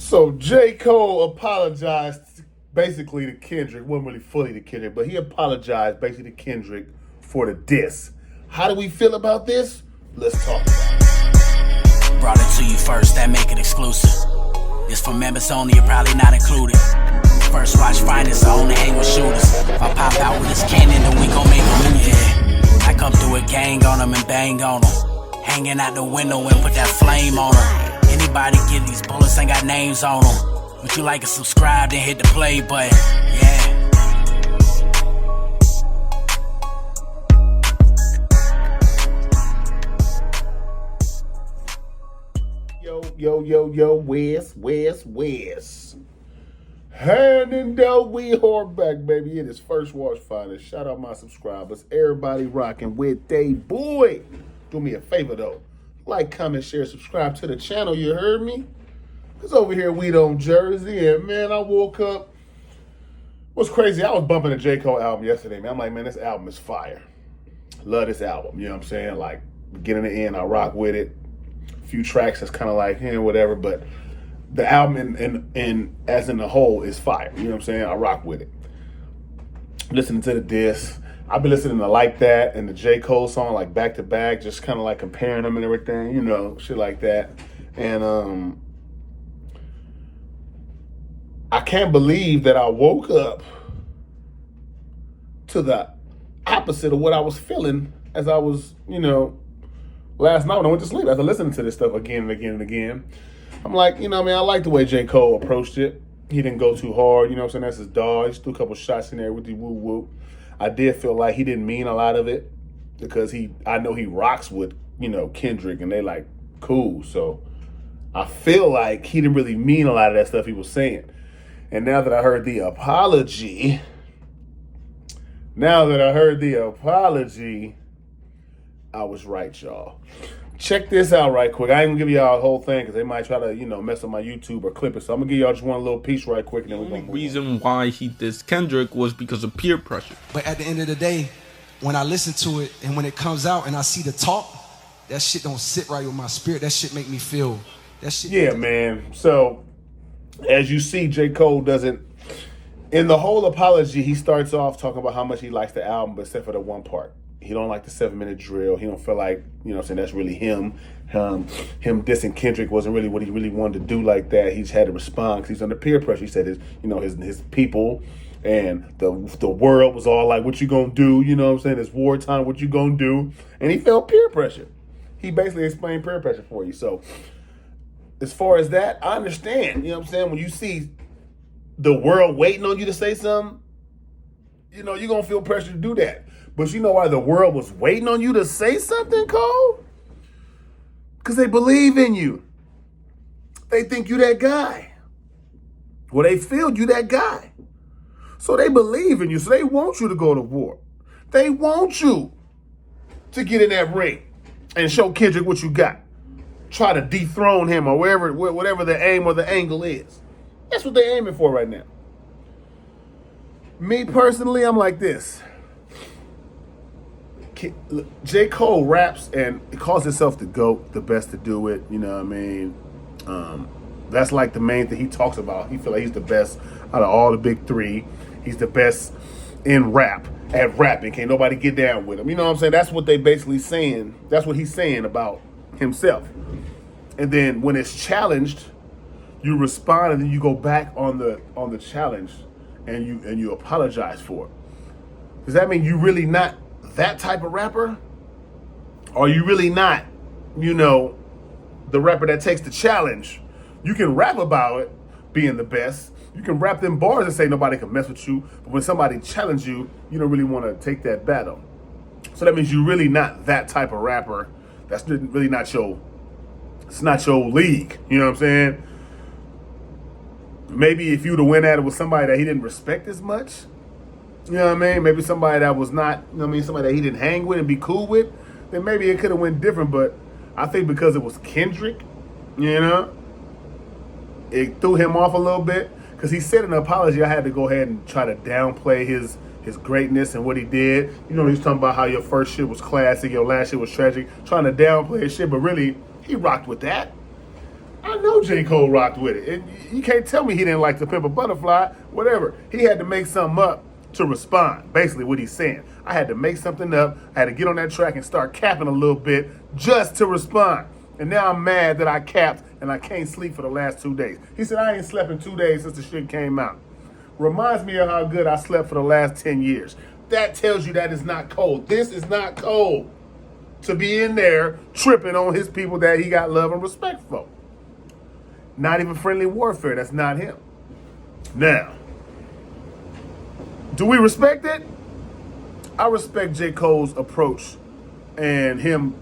So J. Cole apologized basically to Kendrick. Wasn't really fully to Kendrick, but he apologized basically to Kendrick for the diss. How do we feel about this? Let's talk about it. Brought it to you first, that make it exclusive. This for members only, you're probably not included. First watch finest, I only hang with shooters. If I pop out with this cannon, then we gon' make a movie. Yeah. I come through a gang on them and bang on them. Hanging out the window and put that flame on them. Anybody get these bullets ain't got names on them. Would you like to subscribe, then hit the play button? Yeah. Yo, where's? Handing down, we are back, baby. It is First Watch Finest. Shout out my subscribers. Everybody rocking with they boy. Do me a favor, though. Like, comment, share, subscribe to the channel. You heard me? Because over here, we on Jersey. And, man, I woke up. What's crazy, I was bumping the J. Cole album yesterday, man. I'm like, man, this album is fire. Love this album. You know what I'm saying? Like, beginning to end, I rock with it. A few tracks that's kind of like, whatever. But the album and as in the whole is fire. You know what I'm saying? I rock with it. Listening to the diss. I've been listening to Like That and the J. Cole song like back to back, just kind of like comparing them and everything, you know, shit like that. And I can't believe that I woke up to the opposite of what I was feeling as I was, last night when I went to sleep after listening to this stuff again and again and again. I'm like, I like the way J. Cole approached it. He didn't go too hard, you know what I'm saying? That's his dog. He just threw a couple shots in there with the woo-woo. I did feel like he didn't mean a lot of it because I know he rocks with, Kendrick and they like cool. So I feel like he didn't really mean a lot of that stuff he was saying. And now that I heard the apology, I was right, y'all. Check this out right quick. I ain't gonna give y'all a whole thing because they might try to, mess up my YouTube or clip it. So I'm gonna give y'all just one little piece right quick. And then The only reason why he dissed Kendrick was because of peer pressure. But at the end of the day, when I listen to it and when it comes out and I see the talk, that shit don't sit right with my spirit. That shit make me feel that shit. Yeah, man. So as you see, J. Cole doesn't. In the whole apology, he starts off talking about how much he likes the album, but except for the one part. He don't like the 7-minute drill. He don't feel like, that's really him. Him dissing Kendrick wasn't really what he really wanted to do like that. He just had to respond because he's under peer pressure. He said his people and the world was all like, what you gonna do? You know what I'm saying? It's wartime, what you gonna do? And he felt peer pressure. He basically explained peer pressure for you. So as far as that, I understand. You know what I'm saying? When you see the world waiting on you to say something, you're gonna feel pressure to do that. But you know why the world was waiting on you to say something, Cole? Because they believe in you. They think you that guy. Well, they feel you that guy. So they believe in you. So they want you to go to war. They want you to get in that ring and show Kendrick what you got. Try to dethrone him or whatever the aim or the angle is. That's what they're aiming for right now. Me personally, I'm like this. J. Cole raps and he calls himself the GOAT, the best to do it. You know what I mean? That's like the main thing he talks about. He feel like he's the best out of all the big three. He's the best in rap, at rapping. Can't nobody get down with him. You know what I'm saying? That's what they basically saying. That's what he's saying about himself. And then when it's challenged, you respond and then you go back on the challenge and you apologize for it. Does that mean you really not that type of rapper? Or you really not, the rapper that takes the challenge? You can rap about it being the best. You can rap them bars and say nobody can mess with you. But when somebody challenges you, you don't really want to take that battle. So that means you're really not that type of rapper. That's really not it's not your league. You know what I'm saying? Maybe if you would have went at it with somebody that he didn't respect as much, you know what I mean? Maybe somebody that was not, somebody that he didn't hang with and be cool with, then maybe it could have went different. But I think because it was Kendrick, it threw him off a little bit. Because he said in an apology, I had to go ahead and try to downplay his greatness and what he did. He was talking about how your first shit was classic, your last shit was tragic, trying to downplay his shit, but really, he rocked with that. I know J. Cole rocked with it. And you can't tell me he didn't like To Pimp a Butterfly, whatever. He had to make something up to respond, basically what he's saying. I had to make something up. I had to get on that track and start capping a little bit just to respond. And now I'm mad that I capped and I can't sleep for the last 2 days. He said, I ain't slept in 2 days since the shit came out. Reminds me of how good I slept for the last 10 years. That tells you that is not Cole. This is not Cole to be in there tripping on his people that he got love and respect for. Not even friendly warfare. That's not him. Now, do we respect it? I respect J. Cole's approach and him,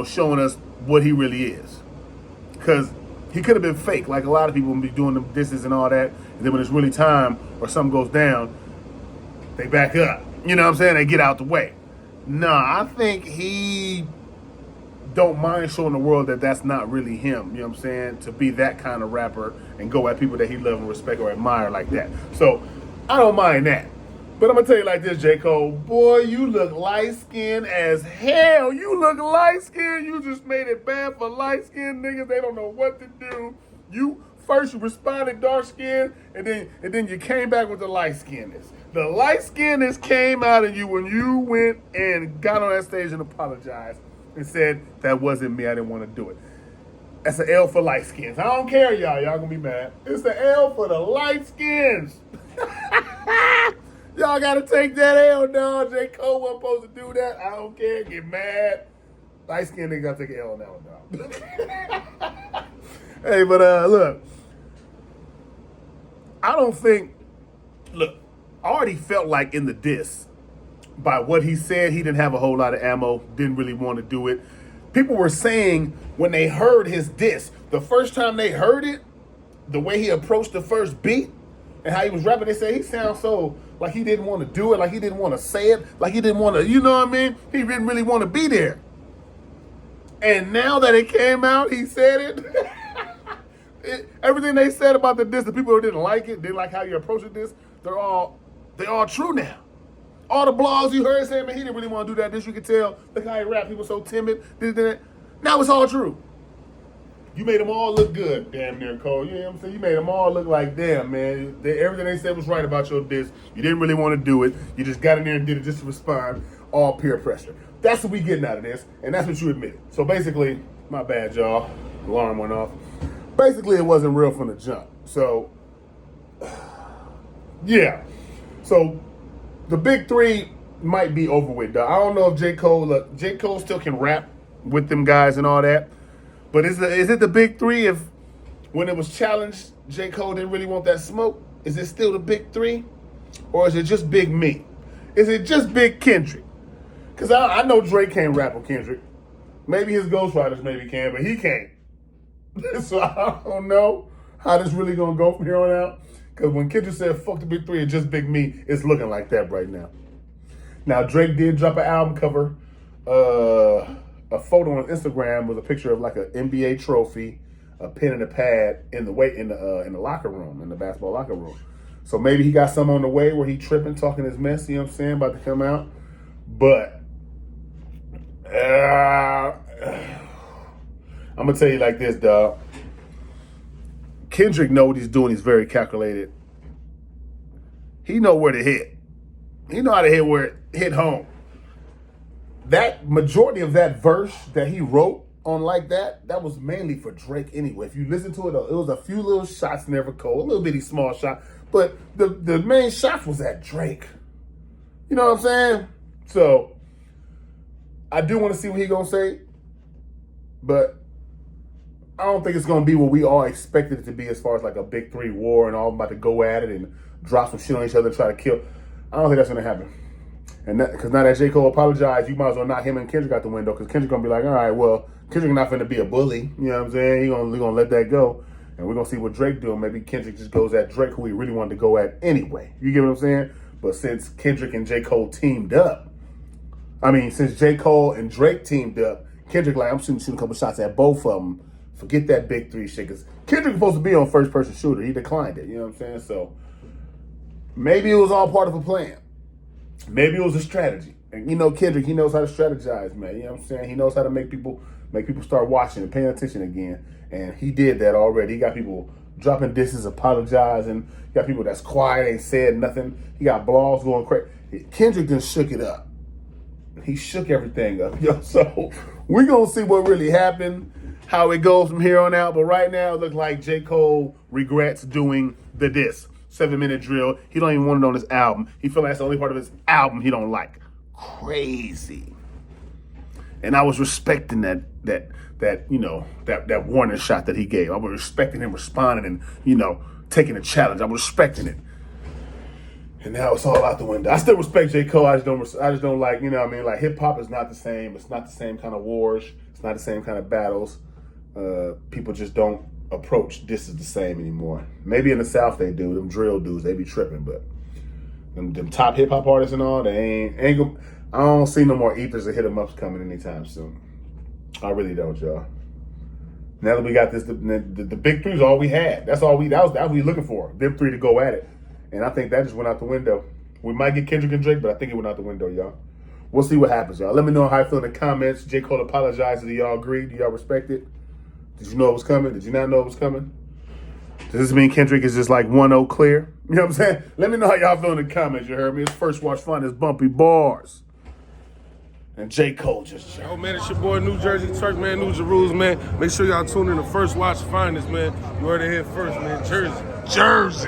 showing us what he really is. Because he could have been fake, like a lot of people be doing the disses and all that. And then when it's really time or something goes down, they back up. You know what I'm saying? They get out the way. Nah, I think he don't mind showing the world that that's not really him. You know what I'm saying? To be that kind of rapper and go at people that he love and respect or admire like that. So I don't mind that. But I'm going to tell you like this, J. Cole. Boy, you look light-skinned as hell. You look light-skinned. You just made it bad for light-skinned niggas. They don't know what to do. You responded dark-skinned, and then you came back with the light-skinnedness. The light-skinnedness came out of you when you went and got on that stage and apologized and said, that wasn't me. I didn't want to do it. That's an L for light-skins. I don't care, y'all. Y'all going to be mad. It's an L for the light-skins. Y'all gotta take that L, dog. J. Cole wasn't supposed to do that. I don't care. Get mad. Light skinned nigga gotta take an L on that one, dog. Hey, but look. I don't think. Look, I already felt like in the diss, by what he said, he didn't have a whole lot of ammo. Didn't really want to do it. People were saying when they heard his diss, the first time they heard it, the way he approached the first beat and how he was rapping, they said he sounds so like he didn't want to do it, like he didn't want to say it, like he didn't want to, you know what I mean? He didn't really want to be there. And now that it came out, he said it. Everything they said about the diss, the people who didn't like it, didn't like how you approached this, they're all true now. All the blogs you heard saying, man, he didn't really want to do that. This you could tell. Look how he rapped. He was so timid. This, that. Now it's all true. You made them all look good, damn near, Cole. You know what I'm saying? You made them all look like, damn, man. Everything they said was right about your diss. You didn't really want to do it. You just got in there and did it just to respond. All peer pressure. That's what we getting out of this, and that's what you admitted. So basically, my bad, y'all. Alarm went off. Basically, it wasn't real from the jump. So, yeah. So, the big three might be over with, dog. I don't know if J. Cole still can rap with them guys and all that. But is it the big three if when it was challenged, J. Cole didn't really want that smoke? Is it still the big three? Or is it just Big Me? Is it just Big Kendrick? Because I know Drake can't rap on Kendrick. Maybe his ghostwriters maybe can, but he can't. So I don't know how this really going to go from here on out. Because when Kendrick said, fuck the big three, it's just Big Me, it's looking like that right now. Now, Drake did drop an album cover. A photo on Instagram was a picture of like an NBA trophy, a pen and a pad in the locker room, in the basketball locker room. So maybe he got some on the way where he tripping, talking his mess, you know what I'm saying, about to come out. But I'm gonna tell you like this, dog. Kendrick know what he's doing. He's very calculated. He know where to hit. He know how to hit where it hit home. That majority of that verse that he wrote on like that was mainly for Drake anyway. If you listen to it, it was a few little shots in there for Cole, a little bitty small shot, but the main shots was at Drake. You know what I'm saying? So I do want to see what he gonna say, but I don't think it's gonna be what we all expected it to be as far as like a big three war and all about to go at it and drop some shit on each other and try to kill. I don't think that's gonna happen. And because now that J. Cole apologized, you might as well knock him and Kendrick out the window because Kendrick going to be like, all right, well, Kendrick not going to be a bully. You know what I'm saying? He's going to let that go. And we're going to see what Drake do. Maybe Kendrick just goes at Drake, who he really wanted to go at anyway. You get what I'm saying? But since Kendrick and J. Cole teamed up, since J. Cole and Drake teamed up, Kendrick like, I'm shooting a couple shots at both of them. Forget that big three shit. Because Kendrick was supposed to be on first-person shooter. He declined it. You know what I'm saying? So maybe it was all part of a plan. Maybe it was a strategy. And Kendrick, he knows how to strategize, man. You know what I'm saying? He knows how to make people make people start watching and paying attention again. And he did that already. He got people dropping disses, apologizing. He got people that's quiet, ain't said nothing. He got blogs going crazy. Kendrick just shook it up. He shook everything up, yo. So we're going to see what really happened, how it goes from here on out. But right now, it looks like J. Cole regrets doing the diss. 7-minute drill. He don't even want it on his album. He feel like that's the only part of his album he don't like. Crazy. And I was respecting that warning shot that he gave. I was respecting him responding and, taking a challenge. I was respecting it. And now it's all out the window. I still respect J. Cole. I just don't like, like hip hop is not the same. It's not the same kind of wars. It's not the same kind of battles. People just don't approach this is the same anymore. Maybe in the South they do. Them drill dudes, they be tripping, but them top hip hop artists and all, they ain't gonna, I don't see no more ethers or hit 'em ups coming anytime soon. I really don't, y'all. Now that we got this, the big three's all we had. That was we looking for. Them three to go at it. And I think that just went out the window. We might get Kendrick and Drake, but I think it went out the window, y'all. We'll see what happens, y'all. Let me know how you feel in the comments. J. Cole apologized. Do y'all agree? Do y'all respect it? Did you know it was coming? Did you not know it was coming? Does this mean Kendrick is just like 1-0 clear? You know what I'm saying? Let me know how y'all feel in the comments. You heard me? It's First Watch Finest Bumpy Bars. And J. Cole just Oh man, it's your boy New Jersey Turk, man, New Jerusalem, man. Make sure y'all tune in to First Watch Finest, man. You heard it here first, man. Jersey.